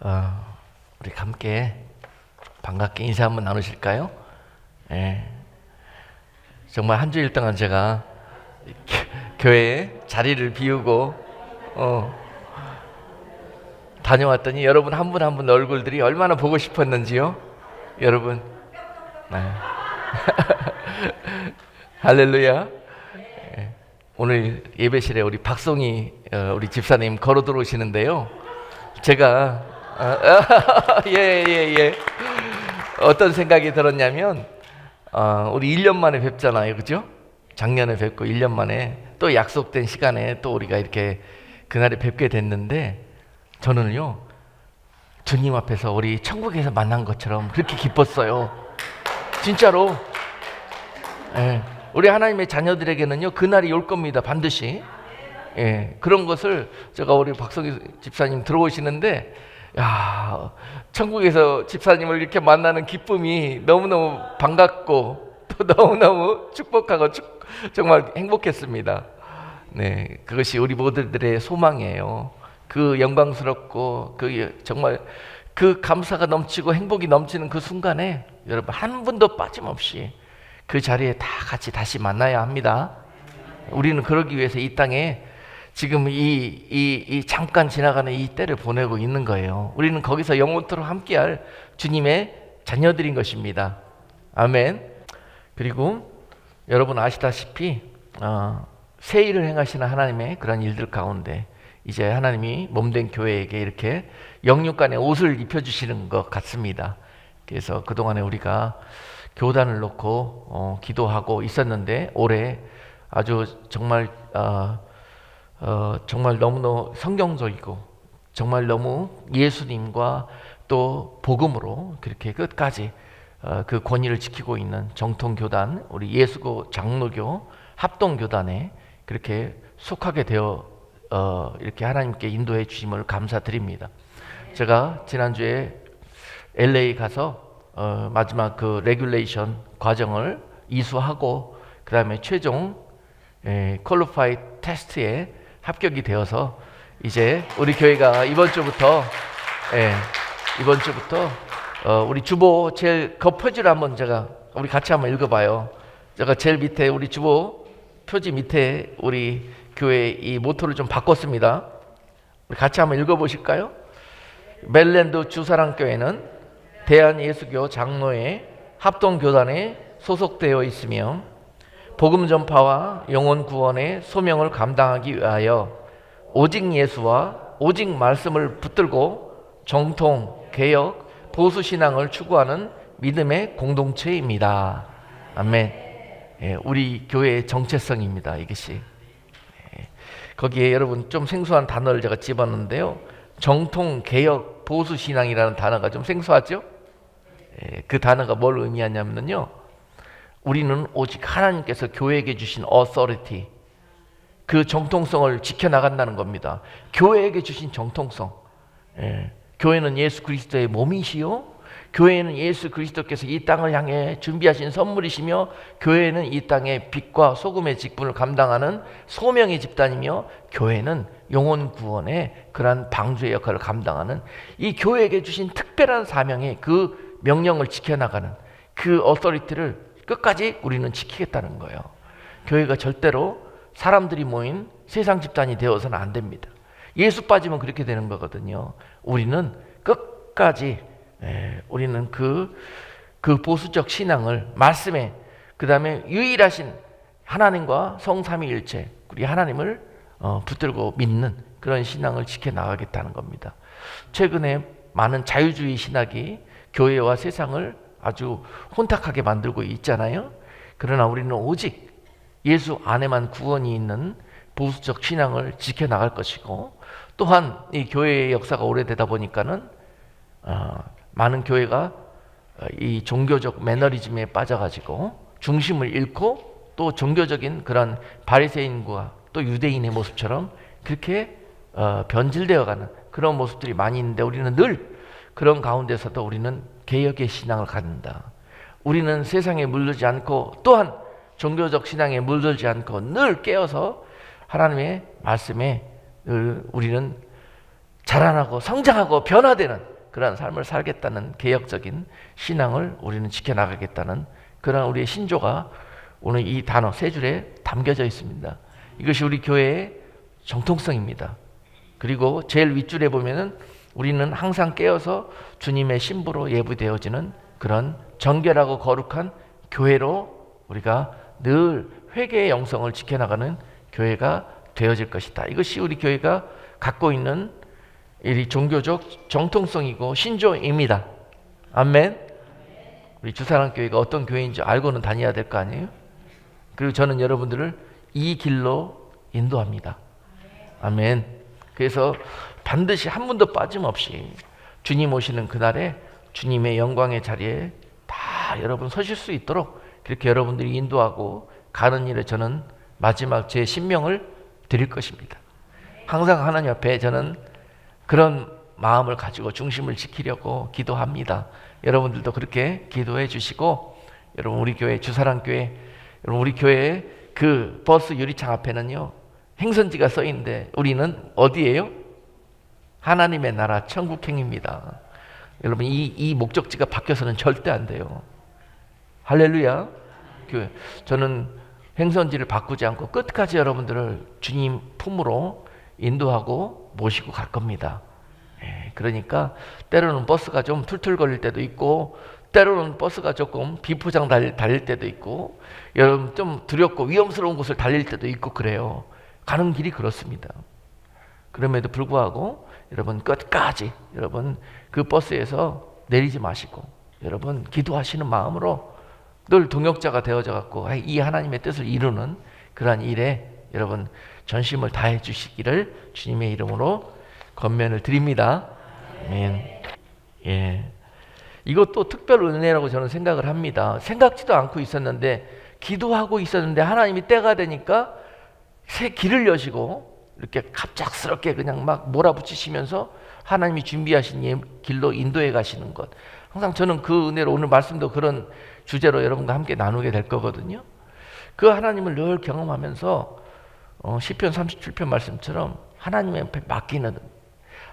우리 함께 반갑게 인사 한번 나누실까요? 예. 정말 한 주일 동안 제가 교회에 자리를 비우고 다녀왔더니 여러분 한 분 한 분 얼굴들이 얼마나 보고 싶었는지요? 여러분. 네. 할렐루야. 예. 오늘 예배실에 우리 박송이 우리 집사님 걸어 들어오시는데요. 제가 예. 어떤 생각이 들었냐면 우리 1년 만에 뵙잖아요. 그죠? 작년에 뵙고 1년 만에 또 약속된 시간에 또 우리가 이렇게 그날에 뵙게 됐는데 저는요 주님 앞에서 우리 천국에서 만난 것처럼 그렇게 기뻤어요. 진짜로. 예. 우리 하나님의 자녀들에게는요 그날이 올 겁니다. 반드시. 예. 그런 것을 제가 우리 박성희 집사님 들어오시는데 야, 천국에서 집사님을 이렇게 만나는 기쁨이 너무너무 반갑고 또 너무너무 축복하고 정말 행복했습니다. 네, 그것이 우리 모두들의 소망이에요. 그 영광스럽고 정말 그 감사가 넘치고 행복이 넘치는 그 순간에 여러분 한 분도 빠짐없이 그 자리에 다 같이 다시 만나야 합니다. 우리는 그러기 위해서 이 땅에 지금 이 잠깐 지나가는 이 때를 보내고 있는 거예요. 우리는 거기서 영원토록 함께할 주님의 자녀들인 것입니다. 아멘. 그리고 여러분 아시다시피 새 일을 행하시는 하나님의 그런 일들 가운데 이제 하나님이 몸된 교회에게 이렇게 영육간의 옷을 입혀주시는 것 같습니다. 그래서 그동안에 우리가 교단을 놓고 기도하고 있었는데 올해 아주 정말 정말 너무너무 성경적이고 정말 너무 예수님과 또 복음으로 그렇게 끝까지 그 권위를 지키고 있는 정통교단 우리 예수고 장로교 합동교단에 그렇게 속하게 되어 이렇게 하나님께 인도해 주심을 감사드립니다. 제가 지난주에 LA 가서 마지막 그 레귤레이션 과정을 이수하고 그 다음에 최종 퀄리파이 테스트에 합격이 되어서 이제 우리 교회가 이번 주부터 우리 주보 제일 그 표지를 한번 제가 우리 같이 한번 읽어봐요. 제가 제일 밑에 우리 주보 표지 밑에 우리 교회 이 모토를 좀 바꿨습니다. 우리 같이 한번 읽어보실까요? 멜랜드 주사랑교회는 대한예수교 장로회 합동교단에 소속되어 있으며 복음 전파와 영혼 구원의 소명을 감당하기 위하여 오직 예수와 오직 말씀을 붙들고 정통, 개혁, 보수 신앙을 추구하는 믿음의 공동체입니다. 아멘. 예, 우리 교회의 정체성입니다. 이것이. 거기에 여러분 좀 생소한 단어를 제가 집어넣는데요. 정통, 개혁, 보수 신앙이라는 단어가 좀 생소하죠? 그 단어가 뭘 의미하냐면요. 우리는 오직 하나님께서 교회에게 주신 authority, 그 정통성을 지켜나간다는 겁니다. 교회에게 주신 정통성. 교회는 예수 그리스도의 몸이시요 교회는 예수 그리스도께서 이 땅을 향해 준비하신 선물이시며 교회는 이 땅의 빛과 소금의 직분을 감당하는 소명의 집단이며 교회는 영혼 구원의 그러한 방주의 역할을 감당하는 이 교회에게 주신 특별한 사명의 그 명령을 지켜나가는 그 어서리티를 끝까지 우리는 지키겠다는 거예요. 교회가 절대로 사람들이 모인 세상 집단이 되어서는 안 됩니다. 예수 빠지면 그렇게 되는 거거든요. 우리는 끝까지 우리는 그 보수적 신앙을 말씀에 그 다음에 유일하신 하나님과 성삼위일체 우리 하나님을 붙들고 믿는 그런 신앙을 지켜나가겠다는 겁니다. 최근에 많은 자유주의 신학이 교회와 세상을 아주 혼탁하게 만들고 있잖아요. 그러나 우리는 오직 예수 안에만 구원이 있는 보수적 신앙을 지켜나갈 것이고 또한 이 교회의 역사가 오래되다 보니까는 많은 교회가 이 종교적 매너리즘에 빠져가지고 중심을 잃고 또 종교적인 그런 바리새인과 또 유대인의 모습처럼 그렇게 변질되어가는 그런 모습들이 많이 있는데 우리는 늘 그런 가운데서도 우리는 개혁의 신앙을 갖는다. 우리는 세상에 물들지 않고 또한 종교적 신앙에 물들지 않고 늘 깨어서 하나님의 말씀에 늘 우리는 자라나고 성장하고 변화되는 그런 삶을 살겠다는 개혁적인 신앙을 우리는 지켜나가겠다는 그런 우리의 신조가 오늘 이 단어 세 줄에 담겨져 있습니다. 이것이 우리 교회의 정통성입니다. 그리고 제일 윗줄에 보면은 우리는 항상 깨어서 주님의 신부로 예부되어지는 그런 정결하고 거룩한 교회로 우리가 늘 회개의 영성을 지켜나가는 교회가 되어질 것이다. 이것이 우리 교회가 갖고 있는 이 종교적 정통성이고 신조입니다. 아멘. 우리 주사랑교회가 어떤 교회인지 알고는 다녀야 될 거 아니에요? 그리고 저는 여러분들을 이 길로 인도합니다. 아멘. 그래서 반드시 한 분도 빠짐없이 주님 오시는 그날에 주님의 영광의 자리에 다 여러분 서실 수 있도록 그렇게 여러분들이 인도하고 가는 일에 저는 마지막 제 신명을 드릴 것입니다. 항상 하나님 앞에 저는 그런 마음을 가지고 중심을 지키려고 기도합니다. 여러분들도 그렇게 기도해 주시고, 여러분 우리 교회 주사랑교회, 여러분 우리 교회 그 버스 유리창 앞에는요 행선지가 써 있는데 우리는 어디예요? 하나님의 나라 천국행입니다. 여러분 이 목적지가 바뀌어서는 절대 안 돼요. 할렐루야. 교회 저는 행선지를 바꾸지 않고 끝까지 여러분들을 주님 품으로 인도하고 모시고 갈 겁니다. 그러니까 때로는 버스가 좀 툴툴거릴 때도 있고, 때로는 버스가 조금 비포장 달릴 때도 있고, 여러분 좀 두렵고 위험스러운 곳을 달릴 때도 있고 그래요. 가는 길이 그렇습니다. 그럼에도 불구하고 여러분 끝까지 여러분 그 버스에서 내리지 마시고 여러분 기도하시는 마음으로 늘 동역자가 되어져 갖고 이 하나님의 뜻을 이루는 그러한 일에 여러분 전심을 다해 주시기를 주님의 이름으로 권면을 드립니다. 아멘. 예. 이것도 특별 은혜라고 저는 생각을 합니다. 생각지도 않고 있었는데, 기도하고 있었는데 하나님이 때가 되니까 새 길을 여시고 이렇게 갑작스럽게 그냥 막 몰아붙이시면서 하나님이 준비하신 길로 인도해 가시는 것. 항상 저는 그 은혜로 오늘 말씀도 그런 주제로 여러분과 함께 나누게 될 거거든요. 그 하나님을 늘 경험하면서 시편 37편 말씀처럼 하나님 앞에 맡기는,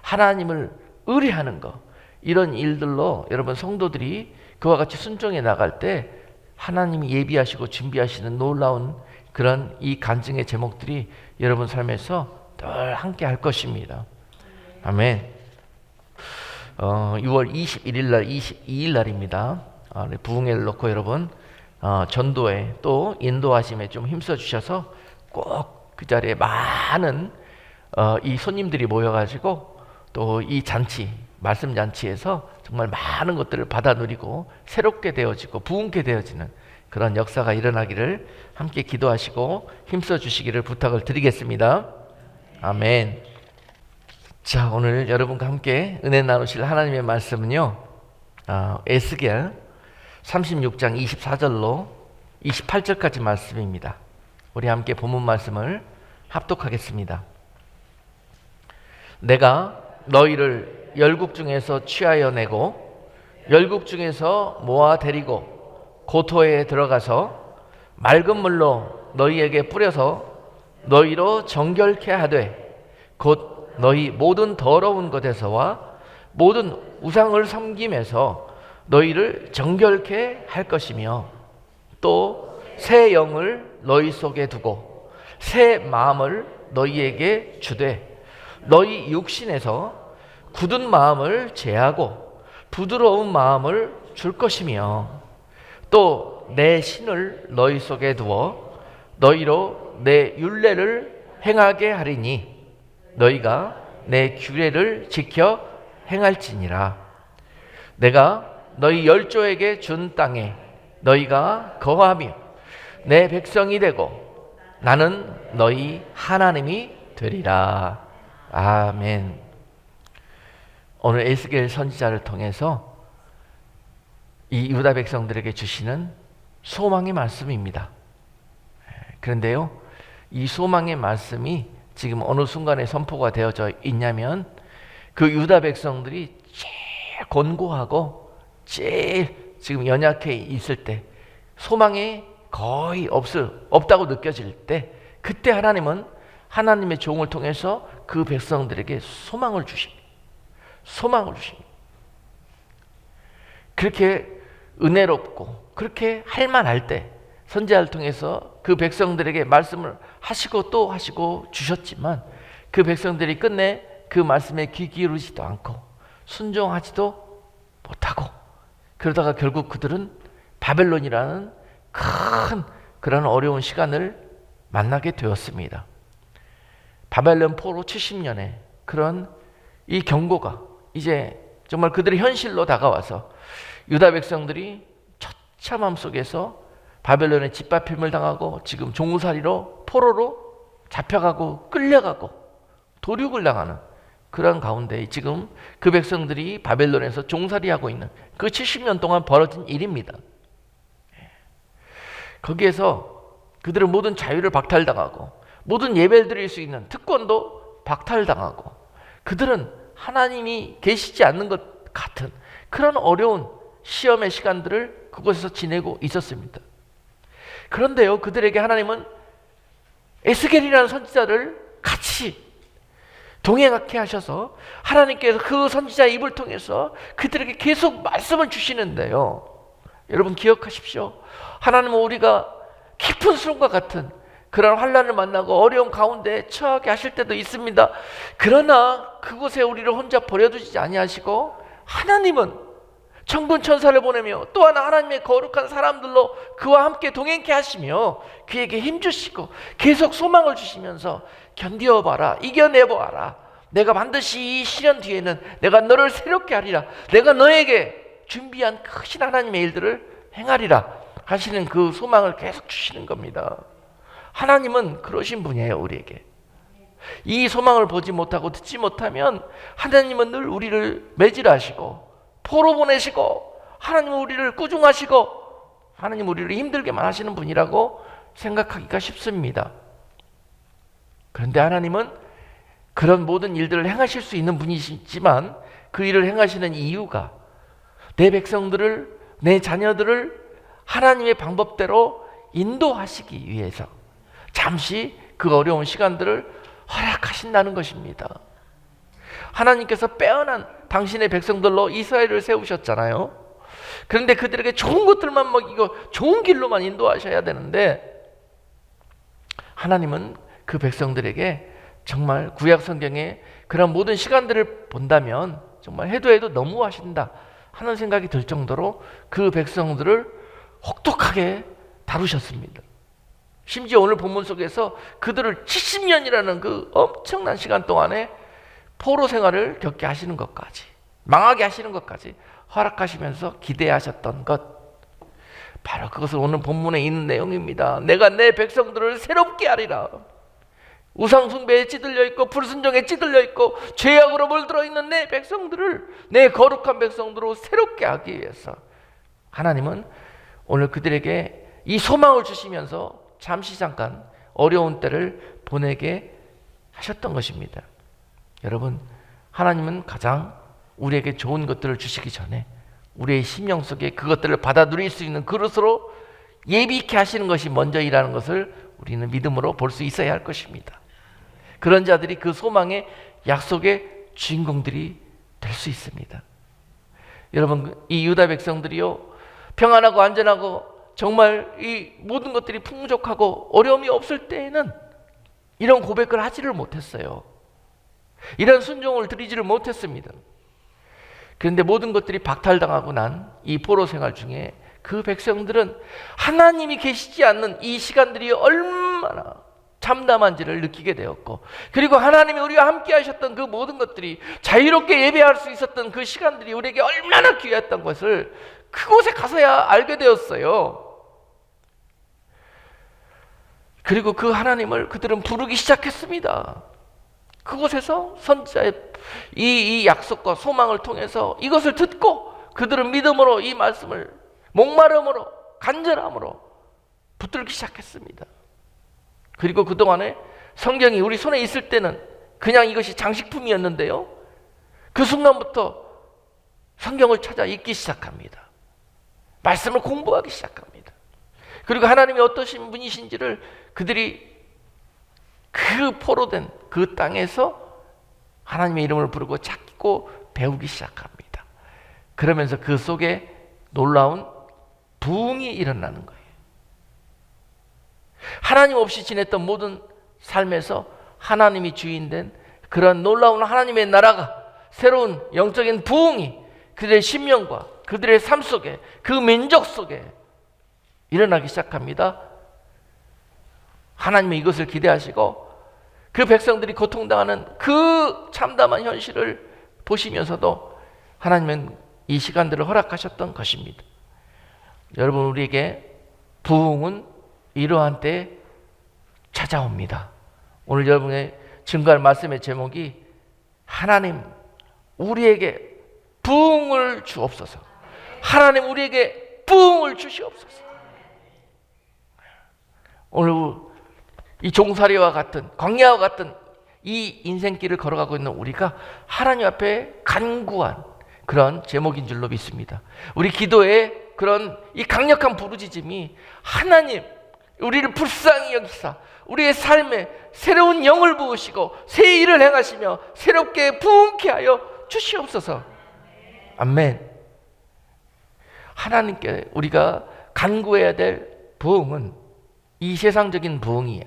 하나님을 의뢰하는 것, 이런 일들로 여러분 성도들이 그와 같이 순종해 나갈 때 하나님이 예비하시고 준비하시는 놀라운 그런 이 간증의 제목들이 여러분 삶에서 늘 함께 할 것입니다. 아멘. 6월 21일 날 22일 날입니다. 부흥회를 놓고 여러분 전도에 또 인도하심에 좀 힘써 주셔서 꼭 그 자리에 많은 이 손님들이 모여가지고 또 이 잔치, 말씀 잔치에서 정말 많은 것들을 받아 누리고 새롭게 되어지고 부흥케 되어지는 그런 역사가 일어나기를 함께 기도하시고 힘써 주시기를 부탁을 드리겠습니다. 아멘. 자, 오늘 여러분과 함께 은혜 나누실 하나님의 말씀은요, 에스겔 36장 24절로 28절까지 말씀입니다. 우리 함께 본문 말씀을 합독하겠습니다. 내가 너희를 열국 중에서 취하여 내고 열국 중에서 모아 데리고 고토에 들어가서 맑은 물로 너희에게 뿌려서 너희로 정결케 하되 곧 너희 모든 더러운 것에서와 모든 우상을 섬김에서 너희를 정결케 할 것이며 또 새 영을 너희 속에 두고 새 마음을 너희에게 주되 너희 육신에서 굳은 마음을 제하고 부드러운 마음을 줄 것이며 또 내 신을 너희 속에 두어 너희로 내 율례를 행하게 하리니 너희가 내 규례를 지켜 행할지니라. 내가 너희 열조에게 준 땅에 너희가 거하며 내 백성이 되고 나는 너희 하나님이 되리라. 아멘. 오늘 에스겔 선지자를 통해서 이 유다 백성들에게 주시는 소망의 말씀입니다. 그런데요, 이 소망의 말씀이 지금 어느 순간에 선포가 되어져 있냐면 그 유다 백성들이 제일 곤고하고 제일 지금 연약해 있을 때, 소망이 거의 없다고 느껴질 때, 그때 하나님은 하나님의 종을 통해서 그 백성들에게 소망을 주십니다. 소망을 주십니다. 그렇게 은혜롭고 그렇게 할만할 때 선지자를 통해서 그 백성들에게 말씀을 하시고 또 하시고 주셨지만 그 백성들이 끝내 그 말씀에 귀 기울이지도 않고 순종하지도 못하고 그러다가 결국 그들은 바벨론이라는 큰 그런 어려운 시간을 만나게 되었습니다. 바벨론 포로 70년에 그런 이 경고가 이제 정말 그들의 현실로 다가와서 유다 백성들이 처참함 속에서 바벨론의 짓밟힘을 당하고 지금 종살이로 포로로 잡혀가고 끌려가고 도륙을 당하는 그런 가운데 지금 그 백성들이 바벨론에서 종살이하고 있는 그 70년 동안 벌어진 일입니다. 거기에서 그들은 모든 자유를 박탈당하고 모든 예배를 드릴 수 있는 특권도 박탈당하고 그들은 하나님이 계시지 않는 것 같은 그런 어려운 시험의 시간들을 그곳에서 지내고 있었습니다. 그런데요, 그들에게 하나님은 에스겔이라는 선지자를 같이 동행하게 하셔서 하나님께서 그 선지자의 입을 통해서 그들에게 계속 말씀을 주시는데요. 여러분 기억하십시오. 하나님은 우리가 깊은 수렁과 같은 그런 환난을 만나고 어려운 가운데 처하게 하실 때도 있습니다. 그러나 그곳에 우리를 혼자 버려두지 아니하시고 하나님은 천군 천사를 보내며 또한 하나님의 거룩한 사람들로 그와 함께 동행케 하시며 그에게 힘주시고 계속 소망을 주시면서 견디어봐라, 이겨내보아라. 내가 반드시 이 시련 뒤에는 내가 너를 새롭게 하리라. 내가 너에게 준비한 크신 하나님의 일들을 행하리라 하시는 그 소망을 계속 주시는 겁니다. 하나님은 그러신 분이에요. 우리에게 이 소망을 보지 못하고 듣지 못하면 하나님은 늘 우리를 매질하시고 포로 보내시고 하나님은 우리를 꾸중하시고 하나님 우리를 힘들게만 하시는 분이라고 생각하기가 쉽습니다. 그런데 하나님은 그런 모든 일들을 행하실 수 있는 분이시지만 그 일을 행하시는 이유가 내 백성들을, 내 자녀들을 하나님의 방법대로 인도하시기 위해서 잠시 그 어려운 시간들을 허락하신다는 것입니다. 하나님께서 빼어난 당신의 백성들로 이스라엘을 세우셨잖아요. 그런데 그들에게 좋은 것들만 먹이고 좋은 길로만 인도하셔야 되는데 하나님은 그 백성들에게 정말 구약 성경에 그런 모든 시간들을 본다면 정말 해도 너무하신다 하는 생각이 들 정도로 그 백성들을 혹독하게 다루셨습니다. 심지어 오늘 본문 속에서 그들을 70년이라는 그 엄청난 시간 동안에 포로 생활을 겪게 하시는 것까지, 망하게 하시는 것까지 허락하시면서 기대하셨던 것, 바로 그것은 오늘 본문에 있는 내용입니다. 내가 내 백성들을 새롭게 하리라. 우상 숭배에 찌들려 있고 불순종에 찌들려 있고 죄악으로 물들어 있는 내 백성들을 내 거룩한 백성들로 새롭게 하기 위해서 하나님은 오늘 그들에게 이 소망을 주시면서 잠시 잠깐 어려운 때를 보내게 하셨던 것입니다. 여러분, 하나님은 가장 우리에게 좋은 것들을 주시기 전에 우리의 심령 속에 그것들을 받아 누릴 수 있는 그릇으로 예비케 하시는 것이 먼저이라는 것을 우리는 믿음으로 볼 수 있어야 할 것입니다. 그런 자들이 그 소망의 약속의 주인공들이 될 수 있습니다. 여러분, 이 유다 백성들이요, 평안하고 안전하고 정말 이 모든 것들이 풍족하고 어려움이 없을 때에는 이런 고백을 하지를 못했어요. 이런 순종을 드리지를 못했습니다. 그런데 모든 것들이 박탈당하고 난 이 포로 생활 중에 그 백성들은 하나님이 계시지 않는 이 시간들이 얼마나 참담한지를 느끼게 되었고, 그리고 하나님이 우리와 함께 하셨던 그 모든 것들이, 자유롭게 예배할 수 있었던 그 시간들이 우리에게 얼마나 귀했던 것을 그곳에 가서야 알게 되었어요. 그리고 그 하나님을 그들은 부르기 시작했습니다. 그곳에서 선지자의 이 약속과 소망을 통해서 이것을 듣고 그들은 믿음으로 이 말씀을 목마름으로 간절함으로 붙들기 시작했습니다. 그리고 그동안에 성경이 우리 손에 있을 때는 그냥 이것이 장식품이었는데요, 그 순간부터 성경을 찾아 읽기 시작합니다. 말씀을 공부하기 시작합니다. 그리고 하나님이 어떠신 분이신지를 그들이 그 포로된 그 땅에서 하나님의 이름을 부르고 찾고 찾고 배우기 시작합니다. 그러면서 그 속에 놀라운 부흥이 일어나는 거예요. 하나님 없이 지냈던 모든 삶에서 하나님이 주인된 그런 놀라운 하나님의 나라가, 새로운 영적인 부흥이 그들의 심령과 그들의 삶 속에, 그 민족 속에 일어나기 시작합니다. 하나님이 이것을 기대하시고 그 백성들이 고통당하는 그 참담한 현실을 보시면서도 하나님은 이 시간들을 허락하셨던 것입니다. 여러분, 우리에게 부흥은 이러한 때에 찾아옵니다. 오늘 여러분의 증거할 말씀의 제목이 하나님 우리에게 부흥을 주옵소서. 하나님 우리에게 부흥을 주시옵소서. 오늘 이 종살이와 같은, 광야와 같은 이 인생길을 걸어가고 있는 우리가 하나님 앞에 간구한 그런 제목인 줄로 믿습니다. 우리 기도의 그런 이 강력한 부르짖음이 하나님 우리를 불쌍히 여기사 우리의 삶에 새로운 영을 부으시고 새 일을 행하시며 새롭게 부흥케 하여 주시옵소서. 아멘. 하나님께 우리가 간구해야 될 부흥은 이 세상적인 부흥이야,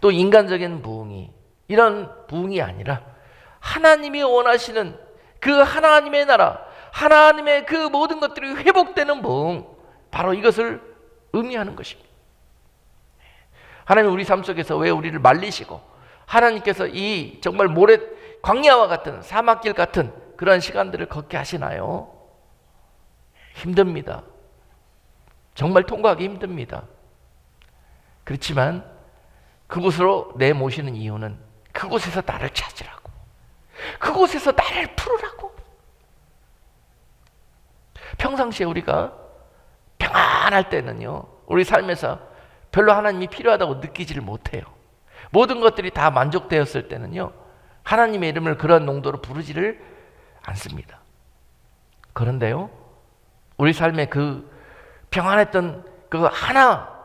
또 인간적인 부흥이, 이런 부흥이 아니라 하나님이 원하시는 그 하나님의 나라, 하나님의 그 모든 것들이 회복되는 부흥, 바로 이것을 의미하는 것입니다. 하나님 우리 삶 속에서 왜 우리를 말리시고 하나님께서 이 정말 모래 광야와 같은 사막길 같은 그런 시간들을 걷게 하시나요? 힘듭니다. 정말 통과하기 힘듭니다. 그렇지만 그곳으로 내모시는 이유는 그곳에서 나를 찾으라고, 그곳에서 나를 풀으라고. 평상시에 우리가 평안할 때는요, 우리 삶에서 별로 하나님이 필요하다고 느끼지를 못해요. 모든 것들이 다 만족되었을 때는요, 하나님의 이름을 그런 농도로 부르지를 않습니다. 그런데요, 우리 삶의 그 평안했던 그 하나,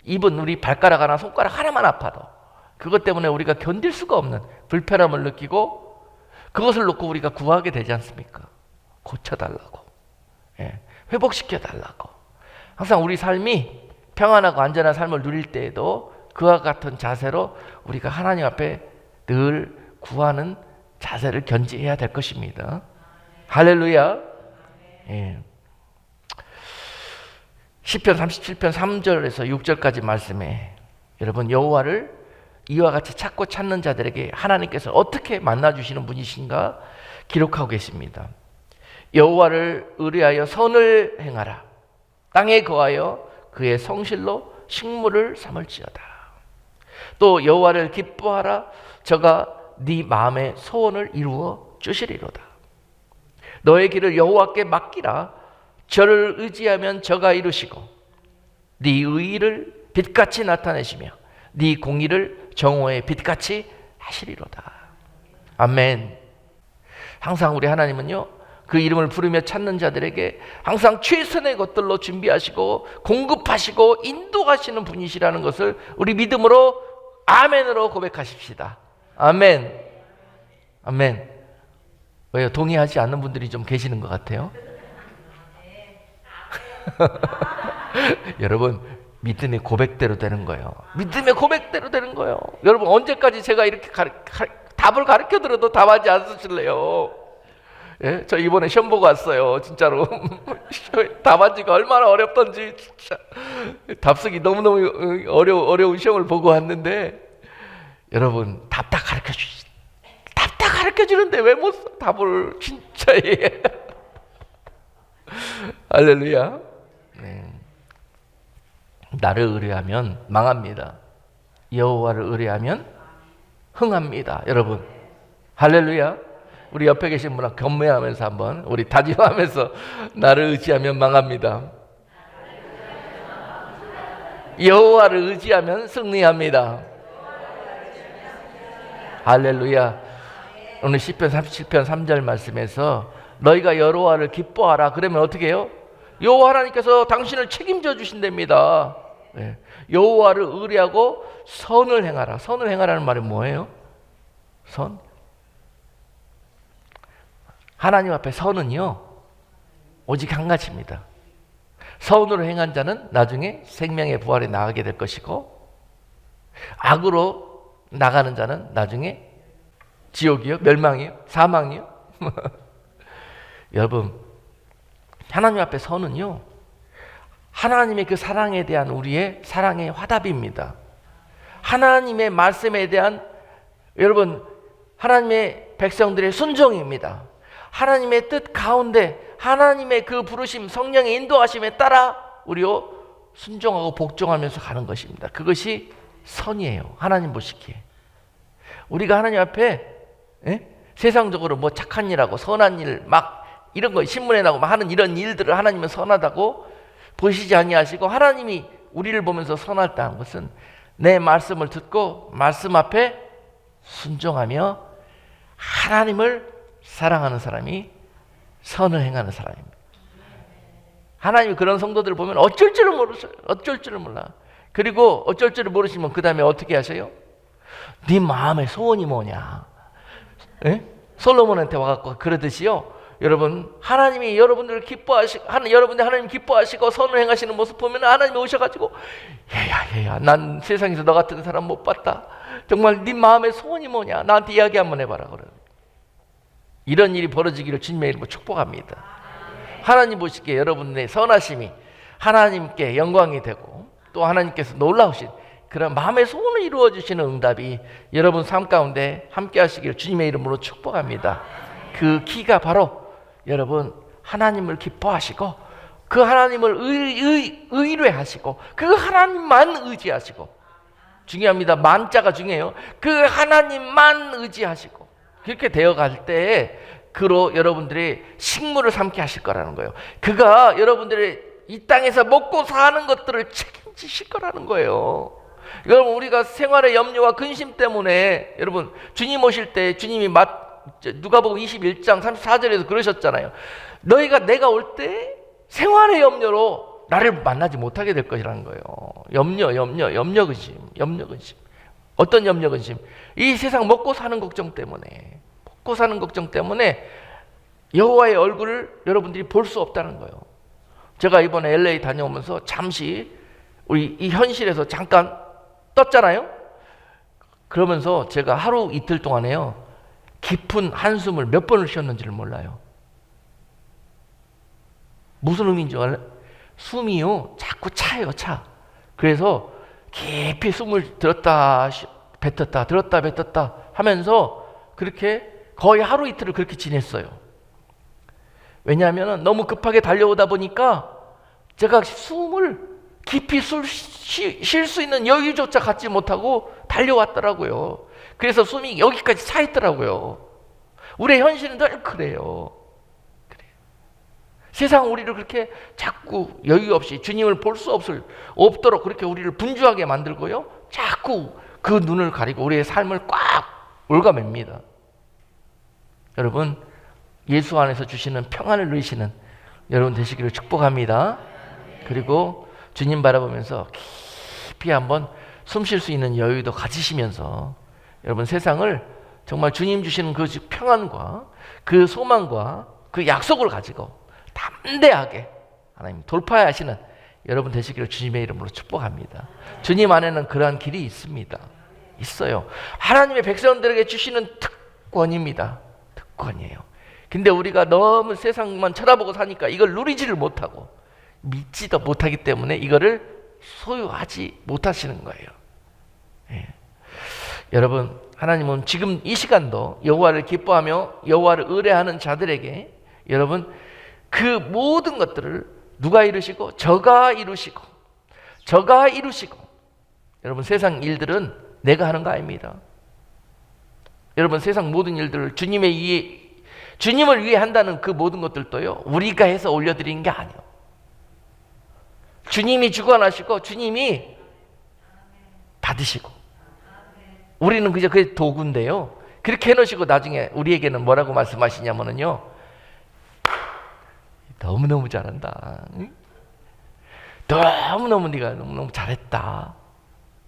입은 우리 발가락 하나, 손가락 하나만 아파도 그것 때문에 우리가 견딜 수가 없는 불편함을 느끼고 그것을 놓고 우리가 구하게 되지 않습니까? 고쳐달라고, 회복시켜달라고. 항상 우리 삶이 평안하고 안전한 삶을 누릴 때에도 그와 같은 자세로 우리가 하나님 앞에 늘 구하는 자세를 견지해야 될 것입니다. 할렐루야. 시편 37편 3절에서 6절까지 말씀에 여러분, 여호와를 이와 같이 찾고 찾는 자들에게 하나님께서 어떻게 만나주시는 분이신가 기록하고 계십니다. 여호와를 의뢰하여 선을 행하라. 땅에 거하여 그의 성실로 식물을 삼을지어다. 또 여호와를 기뻐하라. 저가 네 마음의 소원을 이루어 주시리로다. 너의 길을 여호와께 맡기라. 저를 의지하면 저가 이루시고 네 의의를 빛같이 나타내시며 네 공의를 정오의 빛같이 하시리로다. 아멘. 항상 우리 하나님은요, 그 이름을 부르며 찾는 자들에게 항상 최선의 것들로 준비하시고 공급하시고 인도하시는 분이시라는 것을 우리 믿음으로 아멘으로 고백하십시다. 아멘. 아멘. 왜요? 동의하지 않는 분들이 좀 계시는 것 같아요. 여러분, 믿음의 고백대로 되는 거예요. 믿음의 고백대로 되는 거예요. 여러분, 언제까지 제가 이렇게 답을 가르쳐 드려도 답하지 않으실래요? 예? 저 이번에 시험 보고 왔어요. 진짜로. 답하기가 얼마나 어렵던지 진짜 답쓰기 너무너무 어려운 시험을 보고 왔는데, 여러분, 답 다 가르쳐 주는데 왜 못 써? 답을 진짜. 예. 할렐루야. 나를 의뢰하면 망합니다. 여호와를 의뢰하면 흥합니다. 여러분, 할렐루야. 우리 옆에 계신 분랑 경매하면서 한번 우리 다짐하면서 나를 의지하면 망합니다. 여호와를 의지하면 승리합니다. 할렐루야. 오늘 시편 37편 3절 말씀에서 너희가 여호와를 기뻐하라. 그러면 어떻게 해요? 여호와 하나님께서 당신을 책임져 주신답니다. 여호와를 의뢰하고 선을 행하라. 선을 행하라는 말이 뭐예요? 선? 하나님 앞에 선은요, 오직 한 가지입니다. 선으로 행한 자는 나중에 생명의 부활에 나가게 될 것이고, 악으로 나가는 자는 나중에 지옥이요? 멸망이요? 사망이요? 여러분, 하나님 앞에 선은요, 하나님의 그 사랑에 대한 우리의 사랑의 화답입니다. 하나님의 말씀에 대한, 여러분, 하나님의 백성들의 순종입니다. 하나님의 뜻 가운데 하나님의 그 부르심, 성령의 인도하심에 따라 우리요 순종하고 복종하면서 가는 것입니다. 그것이 선이에요. 하나님 보시기에. 우리가 하나님 앞에 세상적으로 뭐 착한 일하고 선한 일 막 이런 거 신문에 나고 막 하는 이런 일들을 하나님은 선하다고 보시지 아니하시고, 하나님이 우리를 보면서 선하다는 것은 내 말씀을 듣고 말씀 앞에 순종하며 하나님을 사랑하는 사람이 선을 행하는 사람입니다. 하나님이 그런 성도들을 보면 어쩔 줄을 모르세요. 어쩔 줄을 몰라. 그리고 어쩔 줄을 모르시면 그 다음에 어떻게 하세요? 네 마음의 소원이 뭐냐? 솔로몬한테 와갖고 그러듯이요. 여러분, 하나님이 여러분들을 기뻐하시고, 여러분들 하나님 기뻐하시고 선을 행하시는 모습 보면 하나님이 오셔가지고, 얘야, 난 세상에서 너 같은 사람 못 봤다. 정말 네 마음의 소원이 뭐냐? 나한테 이야기 한번 해봐라. 그래. 이런 일이 벌어지기를 주님의 이름으로 축복합니다. 하나님 보시기에 여러분의 선하심이 하나님께 영광이 되고, 또 하나님께서 놀라우신 그런 마음의 소원을 이루어주시는 응답이 여러분 삶 가운데 함께 하시기를 주님의 이름으로 축복합니다. 그 키가 바로 여러분 하나님을 기뻐하시고, 그 하나님을 의뢰하시고, 그 하나님만 의지하시고, 중요합니다. 만자가 중요해요. 그 하나님만 의지하시고, 그렇게 되어갈 때에 그로 여러분들이 식물을 삼게 하실 거라는 거예요. 그가 여러분들의 이 땅에서 먹고 사는 것들을 책임지실 거라는 거예요. 여러분, 우리가 생활의 염려와 근심 때문에, 여러분 주님 오실 때 주님이 누가복음 21장 34절에서 그러셨잖아요. 너희가 내가 올 때 생활의 염려로 나를 만나지 못하게 될 것이라는 거예요. 염려 근심. 어떤 염려 근심? 이 세상 먹고 사는 걱정 때문에, 여호와의 얼굴을 여러분들이 볼 수 없다는 거예요. 제가 이번에 LA 다녀오면서 잠시 우리 이 현실에서 잠깐 떴잖아요. 그러면서 제가 하루 이틀 동안에요, 깊은 한숨을 몇 번을 쉬었는지를 몰라요. 무슨 의미인지 알아요? 숨이요 자꾸 차요, 차. 그래서 깊이 숨을 들었다 뱉었다 하면서 그렇게 거의 하루 이틀을 그렇게 지냈어요. 왜냐하면 너무 급하게 달려오다 보니까 제가 숨을 깊이 쉴 수 있는 여유조차 갖지 못하고 달려왔더라고요. 그래서 숨이 여기까지 차 있더라고요. 우리의 현실은 늘 그래요. 세상 우리를 그렇게 자꾸 여유 없이 주님을 볼 수 없도록 그렇게 우리를 분주하게 만들고요, 자꾸 그 눈을 가리고 우리의 삶을 꽉 올가맵니다. 여러분, 예수 안에서 주시는 평안을 누리시는 여러분 되시기를 축복합니다. 그리고 주님 바라보면서 깊이 한번 숨 쉴 수 있는 여유도 가지시면서 여러분 세상을 정말 주님 주시는 그 평안과 그 소망과 그 약속을 가지고 담대하게 하나님 돌파하시는 여러분 되시기를 주님의 이름으로 축복합니다. 주님 안에는 그러한 길이 있습니다. 있어요. 하나님의 백성들에게 주시는 특권입니다. 특권이에요. 근데 우리가 너무 세상만 쳐다보고 사니까 이걸 누리지를 못하고 믿지도 못하기 때문에 이거를 소유하지 못하시는 거예요. 예. 여러분, 하나님은 지금 이 시간도 여호와를 기뻐하며 여호와를 의뢰하는 자들에게 여러분 그 모든 것들을 누가 이루시고 저가 이루시고 여러분 세상 일들은 내가 하는 거 아닙니다. 여러분 세상 모든 일들을 주님을 위해 한다는 그 모든 것들도요 우리가 해서 올려드리는 게 아니에요. 주님이 주관하시고 주님이 받으시고 우리는 그저 그 도구인데요, 그렇게 해놓으시고 나중에 우리에게는 뭐라고 말씀하시냐면요, 너무너무 잘한다, 응? 너무너무 네가 너무너무 잘했다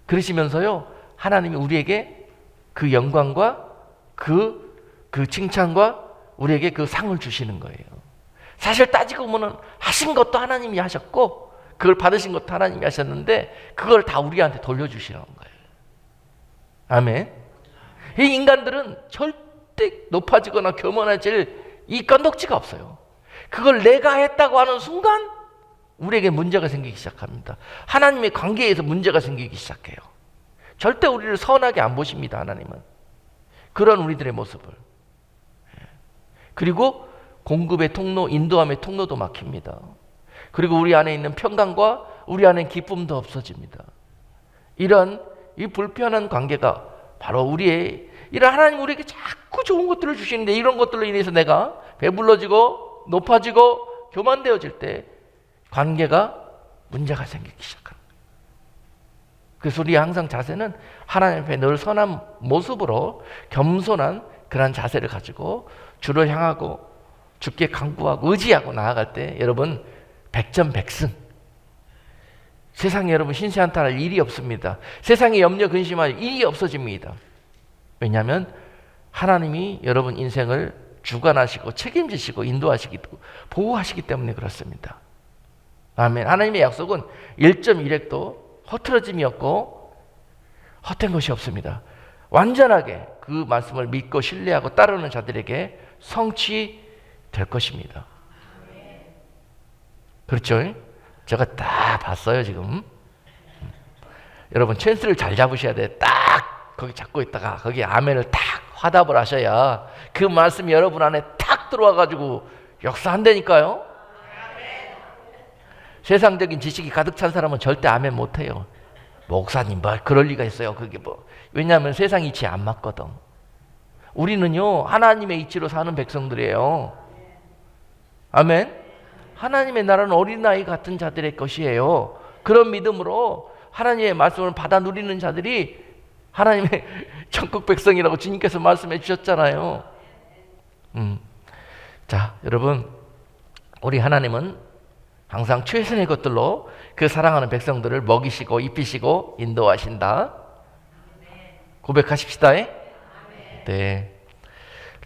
그러시면서요 하나님이 우리에게 그 영광과 그 칭찬과 우리에게 그 상을 주시는 거예요. 사실 따지고 보면 하신 것도 하나님이 하셨고 그걸 받으신 것도 하나님이 하셨는데 그걸 다 우리한테 돌려주시는 거예요. 아멘. 이 인간들은 절대 높아지거나 교만해질 이 건덕지가 없어요. 그걸 내가 했다고 하는 순간 우리에게 문제가 생기기 시작합니다. 하나님의 관계에서 문제가 생기기 시작해요. 절대 우리를 선하게 안 보십니다. 하나님은. 그런 우리들의 모습을. 그리고 공급의 통로, 인도함의 통로도 막힙니다. 그리고 우리 안에 있는 평강과 우리 안에 기쁨도 없어집니다. 이런 이 불편한 관계가 바로 우리의 이런 하나님 우리에게 자꾸 좋은 것들을 주시는데 이런 것들로 인해서 내가 배불러지고 높아지고 교만되어질 때 관계가 문제가 생기기 시작합니다. 그래서 우리 항상 자세는 하나님 앞에 늘 선한 모습으로 겸손한 그런 자세를 가지고 주를 향하고 주께 간구하고 의지하고 나아갈 때 여러분 백전백승. 세상에 여러분 신세한탄할 일이 없습니다. 세상에 염려 근심할 일이 없어집니다. 왜냐하면 하나님이 여러분 인생을 주관하시고 책임지시고 인도하시기도 보호하시기 때문에 그렇습니다. 아멘. 하나님의 약속은 1.1핵도 허틀어짐이 없고 헛된 것이 없습니다. 완전하게 그 말씀을 믿고 신뢰하고 따르는 자들에게 성취될 것입니다. 그렇죠? 제가 딱 봤어요 지금. 여러분 찬스를 잘 잡으셔야 돼. 딱 거기 잡고 있다가 거기 아멘을 딱 화답을 하셔야 그 말씀이 여러분 안에 탁 들어와가지고 역사한다니까요. 세상적인 지식이 가득 찬 사람은 절대 아멘 못해요. 목사님 뭐 그럴 리가 있어요. 그게 뭐. 왜냐하면 세상 이치 안 맞거든. 우리는요 하나님의 이치로 사는 백성들이에요. 아멘. 하나님의 나라는 어린아이 같은 자들의 것이에요. 그런 믿음으로 하나님의 말씀을 받아 누리는 자들이 하나님의 천국 백성이라고 주님께서 말씀해 주셨잖아요. 자, 여러분 우리 하나님은 항상 최선의 것들로 그 사랑하는 백성들을 먹이시고 입히시고 인도하신다. 고백하십시다. 네.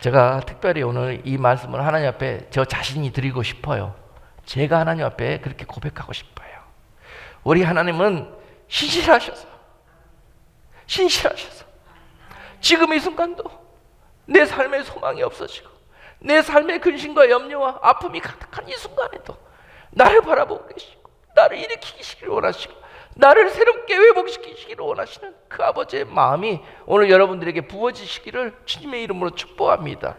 제가 특별히 오늘 이 말씀을 하나님 앞에 저 자신이 드리고 싶어요. 제가 하나님 앞에 그렇게 고백하고 싶어요. 우리 하나님은 신실하셔서 지금 이 순간도 내 삶의 소망이 없어지고 내 삶의 근심과 염려와 아픔이 가득한 이 순간에도 나를 바라보고 계시고 나를 일으키시기를 원하시고 나를 새롭게 회복시키시기를 원하시는 그 아버지의 마음이 오늘 여러분들에게 부어지시기를 주님의 이름으로 축복합니다.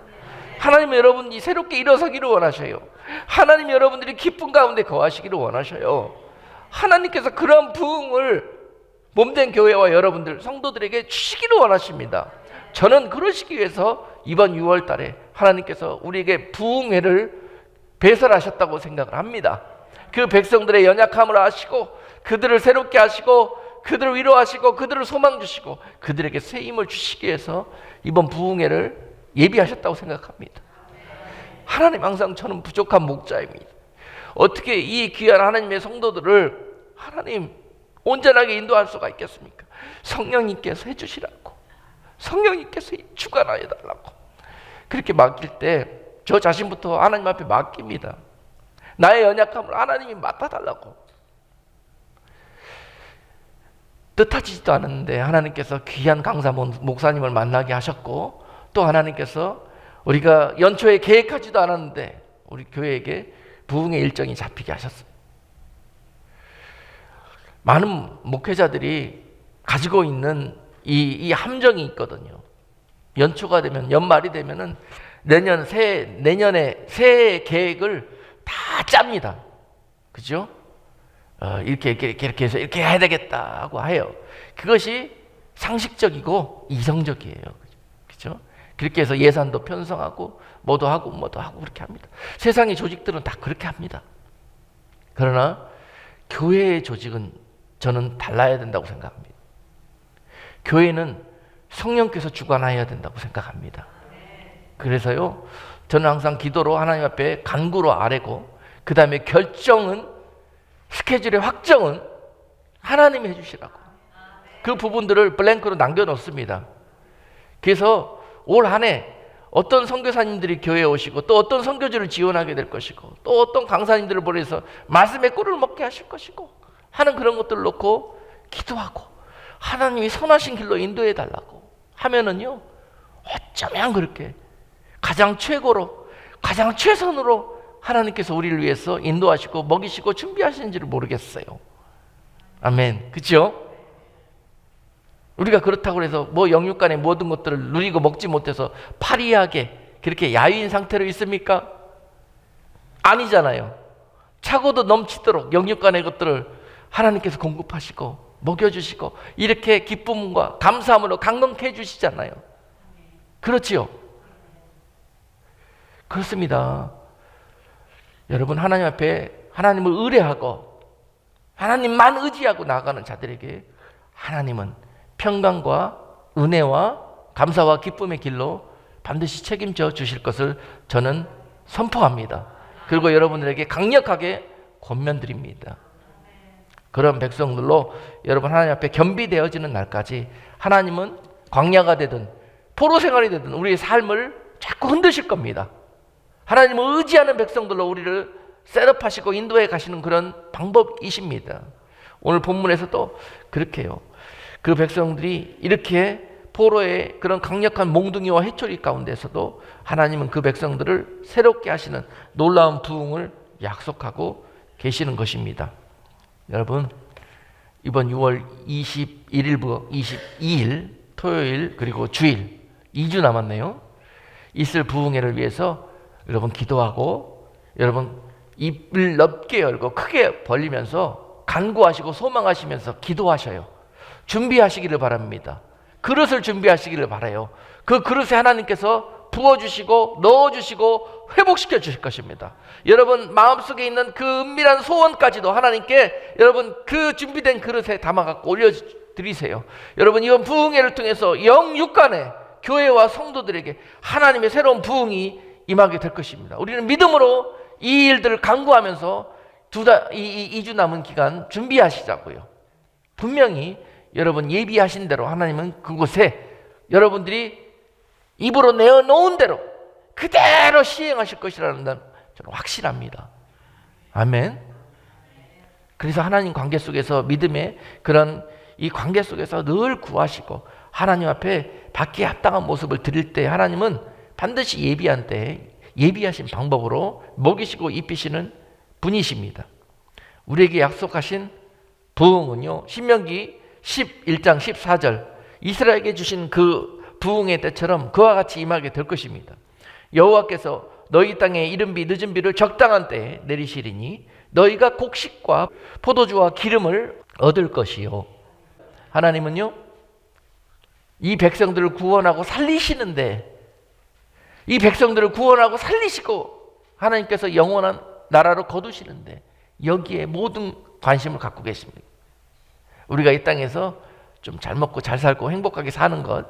하나님 여러분이 새롭게 일어서기를 원하셔요. 하나님 여러분들이 기쁨 가운데 거하시기를 원하셔요. 하나님께서 그런 부흥을 몸된 교회와 여러분들 성도들에게 주시기를 원하십니다. 저는 그러시기 위해서 이번 6월 달에 하나님께서 우리에게 부흥회를 배설하셨다고 생각을 합니다. 그 백성들의 연약함을 아시고 그들을 새롭게 하시고 그들을 위로하시고 그들을 소망 주시고 그들에게 새 힘을 주시기 위해서 이번 부흥회를 예비하셨다고 생각합니다. 하나님 항상 저는 부족한 목자입니다. 어떻게 이 귀한 하나님의 성도들을 하나님 온전하게 인도할 수가 있겠습니까? 성령님께서 해주시라고, 성령님께서 주관하여 달라고 그렇게 맡길 때 저 자신부터 하나님 앞에 맡깁니다. 나의 연약함을 하나님이 맡아달라고. 뜻하지도 않았는데 하나님께서 귀한 강사 목사님을 만나게 하셨고 또 하나님께서 우리가 연초에 계획하지도 않았는데 우리 교회에게 부흥의 일정이 잡히게 하셨어요. 많은 목회자들이 가지고 있는 이 함정이 있거든요. 연초가 되면 연말이 되면은 내년에 새 계획을 다 짭니다. 그죠? 이렇게 해서 이렇게 해야 되겠다 하고 해요. 그것이 상식적이고 이성적이에요. 그죠? 그렇게 해서 예산도 편성하고 뭐도 하고 그렇게 합니다. 세상의 조직들은 다 그렇게 합니다. 그러나 교회의 조직은 저는 달라야 된다고 생각합니다. 교회는 성령께서 주관하여야 된다고 생각합니다. 그래서요, 저는 항상 기도로 하나님 앞에 간구로 아뢰고 그 다음에 결정은 스케줄의 확정은 하나님이 해주시라고 그 부분들을 블랭크로 남겨놓습니다. 그래서 올 한 해 어떤 선교사님들이 교회에 오시고 또 어떤 선교지를 지원하게 될 것이고 또 어떤 강사님들을 보내서 말씀의 꿀을 먹게 하실 것이고 하는 그런 것들을 놓고 기도하고 하나님이 선하신 길로 인도해 달라고 하면은요, 어쩌면 그렇게 가장 최고로 가장 최선으로 하나님께서 우리를 위해서 인도하시고 먹이시고 준비하시는지를 모르겠어요. 아멘. 그렇죠? 우리가 그렇다고 해서 뭐 영육간의 모든 것들을 누리고 먹지 못해서 파리하게 그렇게 야유인 상태로 있습니까? 아니잖아요. 차고도 넘치도록 영육간의 것들을 하나님께서 공급하시고 먹여주시고 이렇게 기쁨과 감사함으로 강건케 해주시잖아요. 그렇지요? 그렇습니다. 여러분, 하나님 앞에 하나님을 의뢰하고 하나님만 의지하고 나아가는 자들에게 하나님은 평강과 은혜와 감사와 기쁨의 길로 반드시 책임져 주실 것을 저는 선포합니다. 그리고 여러분들에게 강력하게 권면드립니다. 그런 백성들로 여러분 하나님 앞에 겸비되어지는 날까지 하나님은 광야가 되든 포로 생활이 되든 우리의 삶을 자꾸 흔드실 겁니다. 하나님을 의지하는 백성들로 우리를 셋업하시고 인도해 가시는 그런 방법이십니다. 오늘 본문에서도 그렇게 해요. 그 백성들이 이렇게 포로의 그런 강력한 몽둥이와 해초리 가운데서도 하나님은 그 백성들을 새롭게 하시는 놀라운 부흥을 약속하고 계시는 것입니다. 여러분, 이번 6월 21일부터 22일 토요일 그리고 주일 2주 남았네요. 있을 부흥회를 위해서 여러분 기도하고 여러분 입을 넓게 열고 크게 벌리면서 간구하시고 소망하시면서 기도하셔요. 준비하시기를 바랍니다. 그릇을 준비하시기를 바라요. 그 그릇에 하나님께서 부어주시고 넣어주시고 회복시켜 주실 것입니다. 여러분 마음속에 있는 그 은밀한 소원까지도 하나님께 여러분 그 준비된 그릇에 담아갖고 올려드리세요. 여러분 이번 부흥회를 통해서 영육간에 교회와 성도들에게 하나님의 새로운 부흥이 임하게 될 것입니다. 우리는 믿음으로 이 일들을 간구하면서 2주 남은 기간 준비하시자고요. 분명히 여러분 예비하신 대로 하나님은 그곳에 여러분들이 입으로 내어놓은 대로 그대로 시행하실 것이라는 건 저는 확실합니다. 아멘. 그래서 하나님 관계 속에서 믿음의 그런 이 관계 속에서 늘 구하시고 하나님 앞에 받기에 합당한 모습을 드릴 때 하나님은 반드시 예비한 때에 예비하신 방법으로 먹이시고 입히시는 분이십니다. 우리에게 약속하신 부흥은요, 신명기 11장 14절 이스라엘에게 주신 그 부흥의 때처럼 그와 같이 임하게 될 것입니다. 여호와께서 너희 땅에 이른비 늦은비를 적당한 때에 내리시리니 너희가 곡식과 포도주와 기름을 얻을 것이요. 하나님은요 이 백성들을 구원하고 살리시는데 이 백성들을 구원하고 살리시고 하나님께서 영원한 나라로 거두시는데 여기에 모든 관심을 갖고 계십니다. 우리가 이 땅에서 좀 잘 먹고 잘 살고 행복하게 사는 것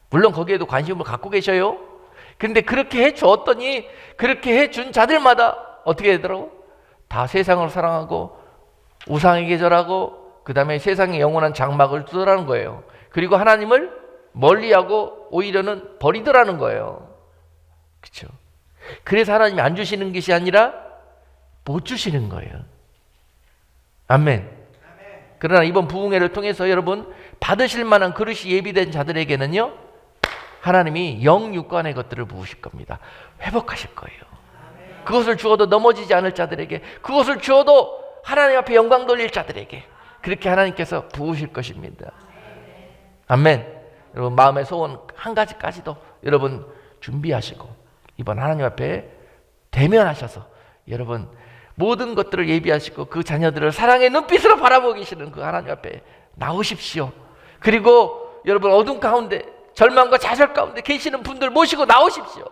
물론 거기에도 관심을 갖고 계셔요. 그런데 그렇게 해주었더니 그렇게 해준 자들마다 어떻게 되더라고? 다 세상을 사랑하고 우상에게 절하고 그 다음에 세상의 영원한 장막을 두더라는 거예요. 그리고 하나님을 멀리하고 오히려는 버리더라는 거예요. 그렇죠? 그래서 하나님이 안 주시는 것이 아니라 못 주시는 거예요. 아멘. 그러나 이번 부흥회를 통해서 여러분 받으실 만한 그릇이 예비된 자들에게는요 하나님이 영육간의 것들을 부으실 겁니다. 회복하실 거예요. 그것을 주어도 넘어지지 않을 자들에게, 그것을 주어도 하나님 앞에 영광 돌릴 자들에게 그렇게 하나님께서 부으실 것입니다. 아멘. 여러분 마음의 소원 한 가지까지도 여러분 준비하시고 이번 하나님 앞에 대면하셔서 여러분 모든 것들을 예비하시고 그 자녀들을 사랑의 눈빛으로 바라보고 계시는 그 하나님 앞에 나오십시오. 그리고 여러분 어둠 가운데 절망과 좌절 가운데 계시는 분들 모시고 나오십시오.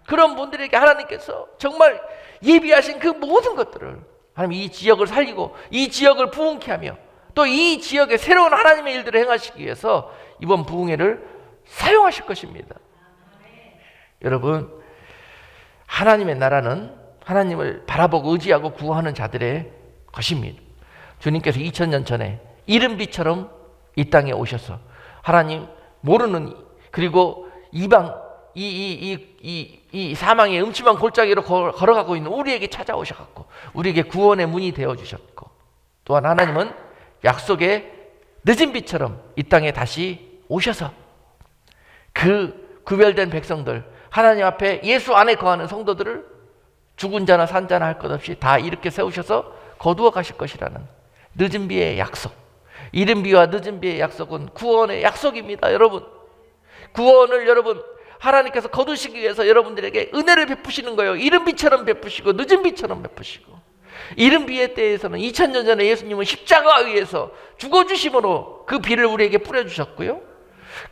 그런 분들에게 하나님께서 정말 예비하신 그 모든 것들을 하나님 이 지역을 살리고 이 지역을 부흥케 하며 또 이 지역에 새로운 하나님의 일들을 행하시기 위해서 이번 부흥회를 사용하실 것입니다. 여러분 하나님의 나라는 하나님을 바라보고 의지하고 구하는 자들의 것입니다. 주님께서 2000년 전에 이른비처럼 이 땅에 오셔서 하나님 모르는 그리고 이방 이 사망의 음침한 골짜기로 걸어가고 있는 우리에게 찾아오셔갖고 우리에게 구원의 문이 되어주셨고, 또한 하나님은 약속의 늦은 비처럼 이 땅에 다시 오셔서 그 구별된 백성들, 하나님 앞에 예수 안에 거하는 성도들을 죽은 자나 산 자나 할 것 없이 다 이렇게 세우셔서 거두어 가실 것이라는 늦은 비의 약속. 이른 비와 늦은 비의 약속은 구원의 약속입니다. 여러분, 구원을 여러분 하나님께서 거두시기 위해서 여러분들에게 은혜를 베푸시는 거예요. 이른 비처럼 베푸시고 늦은 비처럼 베푸시고, 이른 비의 때에서는 2000년 전에 예수님은 십자가 위에서 죽어주심으로 그 비를 우리에게 뿌려주셨고요,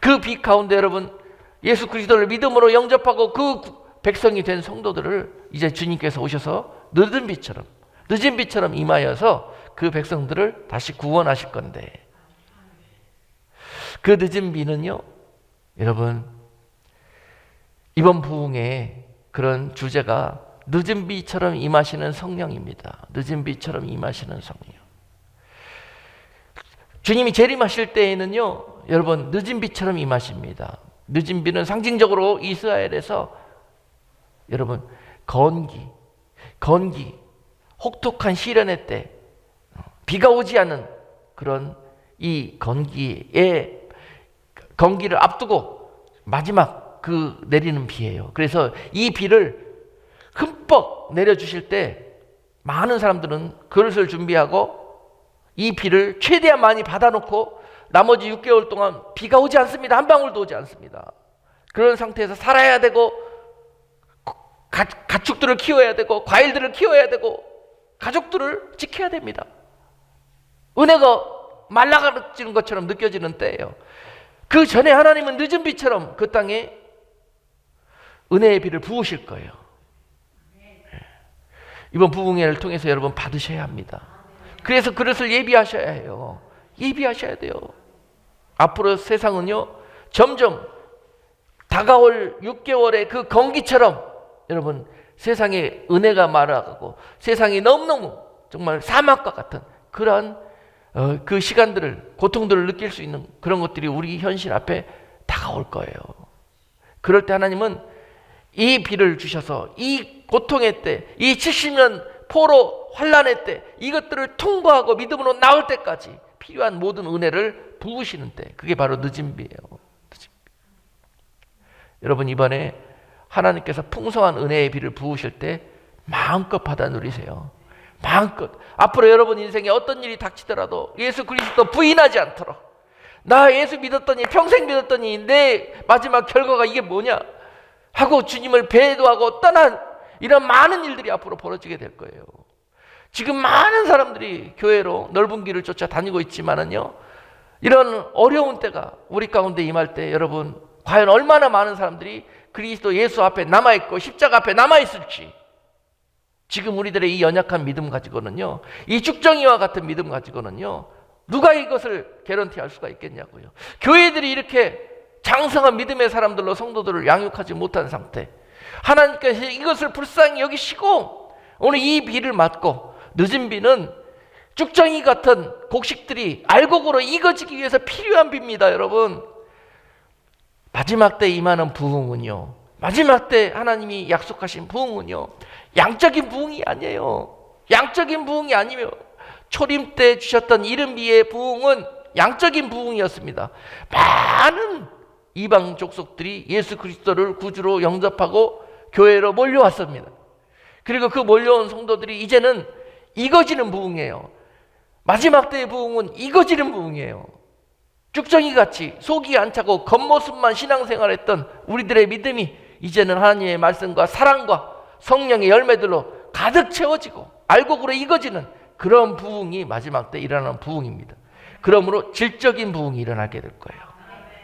그 비 가운데 여러분 예수 그리스도를 믿음으로 영접하고 그 백성이 된 성도들을 이제 주님께서 오셔서 늦은 비처럼 임하여서 그 백성들을 다시 구원하실 건데, 그 늦은 비는요 여러분, 이번 부흥의 그런 주제가 늦은 비처럼 임하시는 성령입니다. 늦은 비처럼 임하시는 성령. 주님이 재림하실 때에는요 여러분 늦은 비처럼 임하십니다. 늦은 비는 상징적으로 이스라엘에서 여러분 건기, 혹독한 시련의 때 비가 오지 않은 그런 이 건기를 앞두고 마지막 그 내리는 비예요. 그래서 이 비를 흠뻑 내려주실 때 많은 사람들은 그릇을 준비하고 이 비를 최대한 많이 받아놓고 나머지 6개월 동안 비가 오지 않습니다. 한 방울도 오지 않습니다. 그런 상태에서 살아야 되고, 가축들을 키워야 되고, 과일들을 키워야 되고, 가족들을 지켜야 됩니다. 은혜가 말라가지는 것처럼 느껴지는 때예요. 그 전에 하나님은 늦은 비처럼 그 땅에 은혜의 비를 부으실 거예요. 이번 부흥회를 통해서 여러분 받으셔야 합니다. 그래서 그릇을 예비하셔야 해요. 예비하셔야 돼요. 앞으로 세상은요 점점 다가올 6개월의 그 건기처럼 여러분 세상에 은혜가 말아가고 세상이 너무너무 정말 사막과 같은 그러한 그 시간들을, 고통들을 느낄 수 있는 그런 것들이 우리 현실 앞에 다가올 거예요. 그럴 때 하나님은 이 비를 주셔서 이 고통의 때, 이 70년 포로 환란의 때 이것들을 통과하고 믿음으로 나올 때까지 필요한 모든 은혜를 부으시는 때, 그게 바로 늦은 비예요. 늦은 비. 여러분 이번에 하나님께서 풍성한 은혜의 비를 부으실 때 마음껏 받아 누리세요. 마음껏. 앞으로 여러분 인생에 어떤 일이 닥치더라도 예수 그리스도 부인하지 않도록, 나 예수 믿었더니 평생 믿었더니 내 마지막 결과가 이게 뭐냐 하고 주님을 배도하고 떠난 이런 많은 일들이 앞으로 벌어지게 될 거예요. 지금 많은 사람들이 교회로 넓은 길을 쫓아 다니고 있지만은요, 이런 어려운 때가 우리 가운데 임할 때 여러분 과연 얼마나 많은 사람들이 그리스도 예수 앞에 남아있고 십자가 앞에 남아있을지, 지금 우리들의 이 연약한 믿음 가지고는요, 이 죽정이와 같은 믿음 가지고는요 누가 이것을 개런티할 수가 있겠냐고요. 교회들이 이렇게 장성한 믿음의 사람들로 성도들을 양육하지 못한 상태, 하나님께서 이것을 불쌍히 여기시고 오늘 이 비를 맞고, 늦은 비는 쭉정이 같은 곡식들이 알곡으로 익어지기 위해서 필요한 비입니다. 여러분 마지막 때 임하는 부흥은요, 마지막 때 하나님이 약속하신 부흥은요 양적인 부흥이 아니에요. 양적인 부흥이 아니며 초림 때 주셨던 이른 비의 부흥은 양적인 부흥이었습니다. 많은 이방 족속들이 예수 그리스도를 구주로 영접하고 교회로 몰려왔습니다. 그리고 그 몰려온 성도들이 이제는 익어지는 부흥이에요. 마지막 때의 부흥은 익어지는 부흥이에요. 쭉정이같이 속이 안 차고 겉모습만 신앙생활했던 우리들의 믿음이 이제는 하나님의 말씀과 사랑과 성령의 열매들로 가득 채워지고 알곡으로 익어지는 그런 부흥이 마지막 때 일어나는 부흥입니다. 그러므로 질적인 부흥이 일어나게 될 거예요.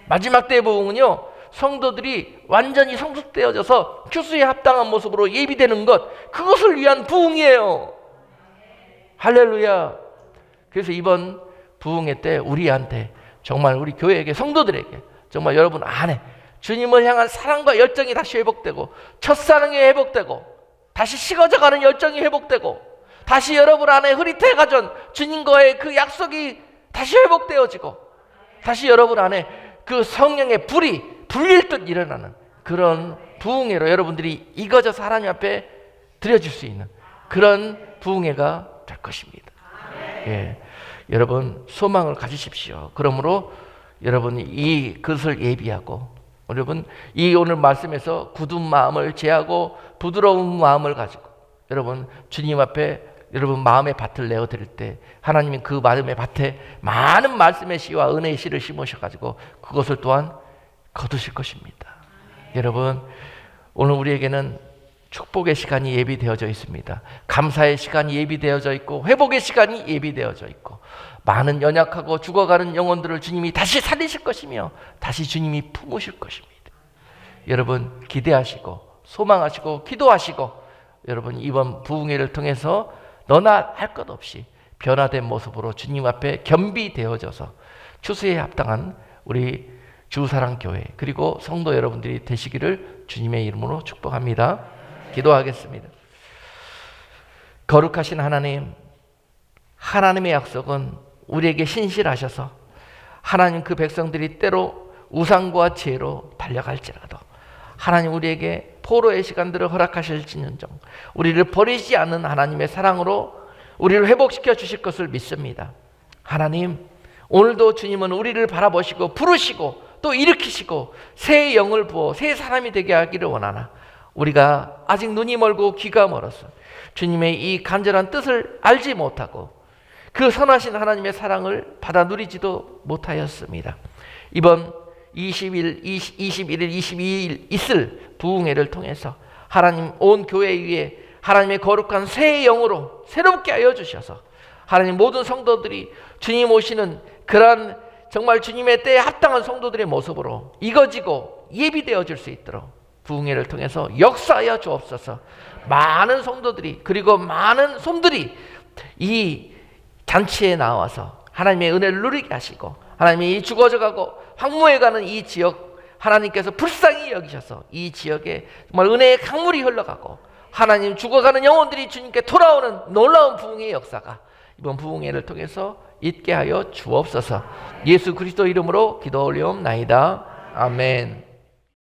마지막 때의 부흥은요, 성도들이 완전히 성숙되어져서 추수에 합당한 모습으로 예비되는 것, 그것을 위한 부흥이에요. 할렐루야. 그래서 이번 부흥회 때 우리한테, 정말 우리 교회에게, 성도들에게 정말 여러분 안에 주님을 향한 사랑과 열정이 다시 회복되고, 첫사랑이 회복되고, 다시 식어져가는 열정이 회복되고, 다시 여러분 안에 흐릿해가던 주님과의 그 약속이 다시 회복되어지고, 다시 여러분 안에 그 성령의 불이 불릴 듯 일어나는 그런 부흥회로 여러분들이 이거저거 하나님 앞에 드려질 수 있는 그런 부흥회가 될 것입니다. 예, 여러분 소망을 가지십시오. 그러므로 여러분 이 그것을 예비하고, 여러분 이 오늘 말씀에서 굳은 마음을 제하고 부드러운 마음을 가지고 여러분 주님 앞에 여러분 마음의 밭을 내어 드릴 때 하나님이 그 마음의 밭에 많은 말씀의 씨와 은혜의 씨를 심으셔가지고 그것을 또한 거두실 것입니다. 여러분 오늘 우리에게는 축복의 시간이 예비되어져 있습니다. 감사의 시간이 예비되어져 있고 회복의 시간이 예비되어져 있고, 많은 연약하고 죽어가는 영혼들을 주님이 다시 살리실 것이며 다시 주님이 품으실 것입니다. 여러분 기대하시고 소망하시고 기도하시고, 여러분 이번 부흥회를 통해서 너나 할 것 없이 변화된 모습으로 주님 앞에 겸비되어져서 추수에 합당한 우리 주사랑교회 그리고 성도 여러분들이 되시기를 주님의 이름으로 축복합니다. 기도하겠습니다. 거룩하신 하나님, 하나님의 약속은 우리에게 신실하셔서 하나님 그 백성들이 때로 우상과 죄로 달려갈지라도 하나님 우리에게 포로의 시간들을 허락하실지언정 우리를 버리지 않는 하나님의 사랑으로 우리를 회복시켜 주실 것을 믿습니다. 하나님, 오늘도 주님은 우리를 바라보시고 부르시고 또 일으키시고 새 영을 부어 새 사람이 되게 하기를 원하나, 우리가 아직 눈이 멀고 귀가 멀어서 주님의 이 간절한 뜻을 알지 못하고 그 선하신 하나님의 사랑을 받아 누리지도 못하였습니다. 이번 20일, 21일, 22일 있을 부흥회를 통해서 하나님 온 교회 위에 하나님의 거룩한 새 영으로 새롭게 하여 주셔서 하나님 모든 성도들이 주님 오시는 그러한 정말 주님의 때에 합당한 성도들의 모습으로 이거지고 예비되어질 수 있도록 부흥회를 통해서 역사하여 주옵소서. 많은 성도들이 그리고 많은 손들이 이 잔치에 나와서 하나님의 은혜를 누리게 하시고, 하나님이 죽어져가고 황무해가는 이 지역 하나님께서 불쌍히 여기셔서 이 지역에 정말 은혜의 강물이 흘러가고 하나님 죽어가는 영혼들이 주님께 돌아오는 놀라운 부흥의 역사가 이번 부흥회를 통해서 있게 하여 주옵소서. 예수 그리스도 이름으로 기도 올리옵나이다. 아멘.